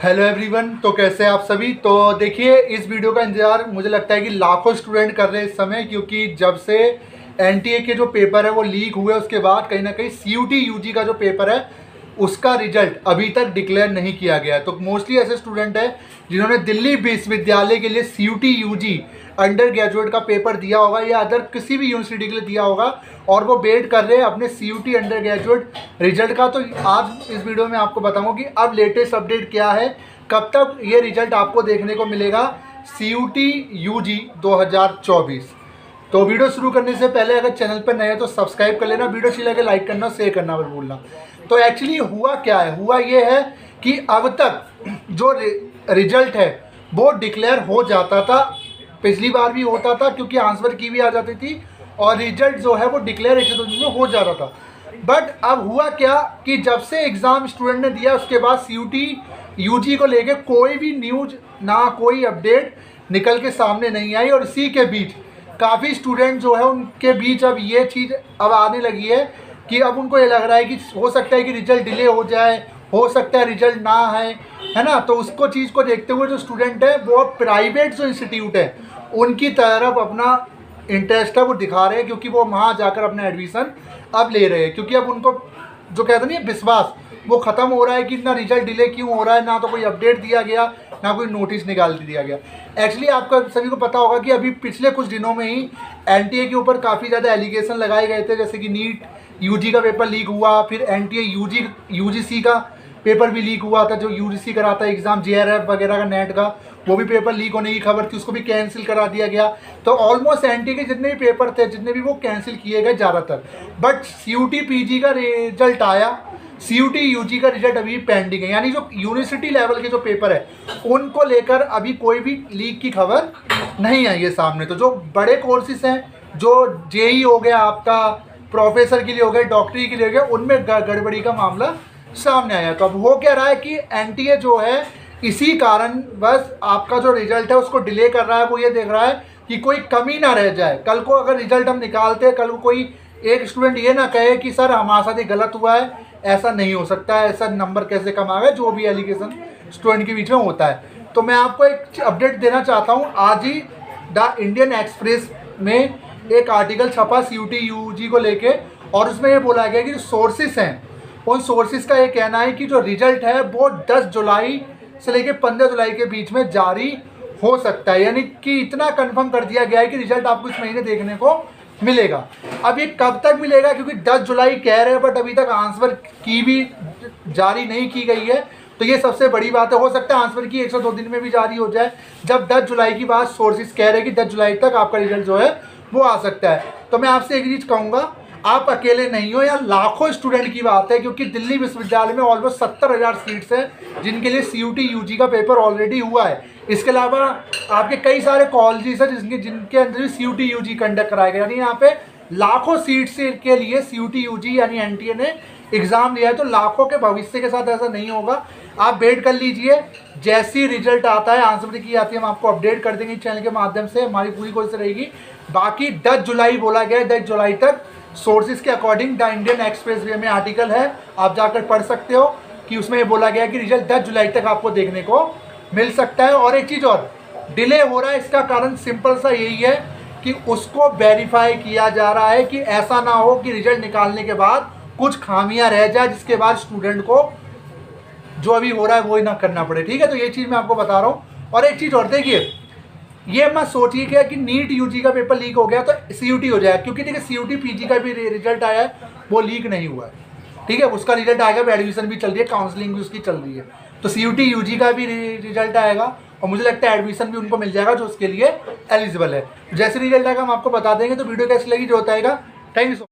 Hello everyone. तो कैसे हैं आप सभी। तो देखिए, इस वीडियो का इंतजार मुझे लगता है कि लाखों स्टूडेंट कर रहे हैं इस समय, क्योंकि जब से एनटीए के जो पेपर है वो लीक हुए उसके बाद कहीं ना कहीं सीयूटी यूजी का जो पेपर है उसका रिजल्ट अभी तक डिक्लेयर नहीं किया गया है। तो मोस्टली ऐसे स्टूडेंट हैं जिन्होंने दिल्ली विश्वविद्यालय के लिए सीयूटी यूजी अंडर ग्रेजुएट का पेपर दिया होगा या अदर किसी भी यूनिवर्सिटी के लिए दिया होगा और वो वेट कर रहे हैं अपने सीयूटी अंडर ग्रेजुएट रिजल्ट का। तो आज इस वीडियो में आपको बताऊंगा कि अब लेटेस्ट अपडेट क्या है, कब तक ये रिजल्ट आपको देखने को मिलेगा सीयूटी यूजी 2024। तो वीडियो शुरू करने से पहले अगर चैनल पर नए हैं तो सब्सक्राइब कर लेना, वीडियो अच्छी लगे लाइक करना, शेयर करना मत भूलना। तो एक्चुअली हुआ क्या है, हुआ ये है कि अब तक जो रिजल्ट है वो डिक्लेयर हो जाता था। पिछली बार भी होता था क्योंकि आंसर की भी आ जाती थी और रिजल्ट जो है वो डिक्लेयर 1-2 दिन में हो जाता था। बट अब हुआ क्या कि जब से एग्ज़ाम स्टूडेंट ने दिया उसके बाद सीयूटी यूजी को लेके कोई भी न्यूज़ ना कोई अपडेट निकल के सामने नहीं आई। और इसी के बीच काफ़ी स्टूडेंट जो है उनके बीच अब ये चीज़ अब आने लगी है कि अब उनको ये लग रहा है कि हो सकता है कि रिजल्ट डिले हो जाए, हो सकता है रिजल्ट ना है ना। तो उसको चीज़ को देखते हुए जो स्टूडेंट है वो प्राइवेट जो इंस्टीट्यूट है उनकी तरफ अपना इंटरेस्ट है वो दिखा रहे हैं, क्योंकि वो वहाँ जाकर अपना एडमिशन अब ले रहे हैं। क्योंकि अब उनको जो कहते हैं ना विश्वास वो ख़त्म हो रहा है कि ना रिजल्ट डिले क्यों हो रहा है, ना तो कोई अपडेट दिया गया ना कोई नोटिस निकाल दिया गया। एक्चुअली आपका सभी को पता होगा कि अभी पिछले कुछ दिनों में ही एनटीए के ऊपर काफ़ी ज़्यादा एलिगेशन लगाए गए थे, जैसे कि नीट यूजी का पेपर लीक हुआ, फिर एनटीए यूजीसी का पेपर भी लीक हुआ था, जो यूजीसी कराता है एग्ज़ाम जेआरएफ वगैरह का नेट का, वो भी पेपर लीक होने की खबर थी, उसको भी कैंसिल करा दिया गया। तो ऑलमोस्ट एनटीए के जितने भी पेपर थे जितने भी वो कैंसिल किए गए ज़्यादातर। बट सीयूटी पीजी का रिजल्ट आया, सीयूटी यूजी का रिजल्ट अभी पेंडिंग है। यानी जो यूनिवर्सिटी लेवल के जो पेपर है उनको लेकर अभी कोई भी लीक की खबर नहीं आई है सामने। तो जो बड़े कोर्सेज हैं, जो जेई हो गया आपका, प्रोफेसर के लिए हो गया, डॉक्टरी के लिए हो गया, उनमें गड़बड़ी का मामला सामने आया। तो अब हो क्या रहा है कि एनटीए जो है इसी कारण बस आपका जो रिजल्ट है उसको डिले कर रहा है। वो ये देख रहा है कि कोई कमी ना रह जाए। कल को अगर रिजल्ट हम निकालते हैं, कल को कोई एक स्टूडेंट ये ना कहे कि सर हमारे साथ ये गलत हुआ है, ऐसा नहीं हो सकता है, ऐसा नंबर कैसे कम आ गए, जो भी एलिगेशन स्टूडेंट के बीच में होता है। तो मैं आपको एक अपडेट देना चाहता हूँ। आज ही द इंडियन एक्सप्रेस में एक आर्टिकल छपा सीयूटी यूजी को लेके, और उसमें ये बोला गया कि जो सोर्सेस हैं उन सोर्सेज का ये कहना है कि जो रिजल्ट है वो 10 जुलाई से लेकर 15 जुलाई के बीच में जारी हो सकता है। यानी कि इतना कंफर्म कर दिया गया है कि रिजल्ट आपको इस महीने देखने को मिलेगा। अब ये कब तक मिलेगा, क्योंकि 10 जुलाई कह रहे हैं बट अभी तक आंसर की भी जारी नहीं की गई है। तो ये सबसे बड़ी बात है। हो सकता है आंसर की 102 दिन में भी जारी हो जाए, जब 10 जुलाई की बात सोर्सेज कह रहे हैं कि 10 जुलाई तक आपका रिजल्ट जो है वो आ सकता है। तो मैं आपसे एक चीज़ कहूँगा, आप अकेले नहीं हो, यहाँ लाखों स्टूडेंट की बात है, क्योंकि दिल्ली विश्वविद्यालय में ऑलमोस्ट 70,000 सीट्स हैं जिनके लिए सीयूटी यूजी का पेपर ऑलरेडी हुआ है। इसके अलावा आपके कई सारे कॉलेजेस हैं जिनके अंदर भी सीयूटी यूजी कंडक्ट कराया गया। यानी यहाँ पे लाखों सीट्स के लिए सीयूटी यूजी यानी एनटीए ने एग्ज़ाम लिया है। तो लाखों के भविष्य के साथ ऐसा नहीं होगा। आप वेट कर लीजिए, जैसी रिजल्ट आता है, आंसर की आती है, हम आपको अपडेट कर देंगे चैनल के माध्यम से। हमारी पूरी कोशिश रहेगी। बाकी 10 जुलाई बोला गया है, 10 जुलाई तक सोर्सेज के according the Indian express way में आर्टिकल है, आप जाकर पढ़ सकते हो कि उसमें ये बोला गया है कि रिजल्ट 10 जुलाई तक आपको देखने को मिल सकता है। और एक चीज़ और, डिले हो रहा है इसका कारण सिंपल सा यही है कि उसको वेरीफाई किया जा रहा है कि ऐसा ना हो कि रिजल्ट निकालने के बाद कुछ खामियां रह जाए जिसके बाद स्टूडेंट को जो अभी हो रहा है वो ही ना करना पड़े। ठीक है, तो ये चीज़ मैं आपको बता रहा हूँ। और एक चीज़ और देखिए, ये मत सोचिए क्या कि नीट यूजी का पेपर लीक हो गया तो सीयूटी हो जाए, क्योंकि देखिए सीयूटी पीजी का भी रिजल्ट आया है, वो लीक नहीं हुआ है। ठीक है, उसका रिजल्ट आएगा, एडमिशन भी चल रही है, काउंसलिंग भी उसकी चल रही है। तो सीयूटी यूजी का भी रिजल्ट आएगा और मुझे लगता है एडमिशन भी उनको मिल जाएगा जो उसके लिए एलिजिबल है। जैसे रिजल्ट आएगा हम आपको बता देंगे। तो वीडियो कैसी लगी जो बताएगा। Thank you.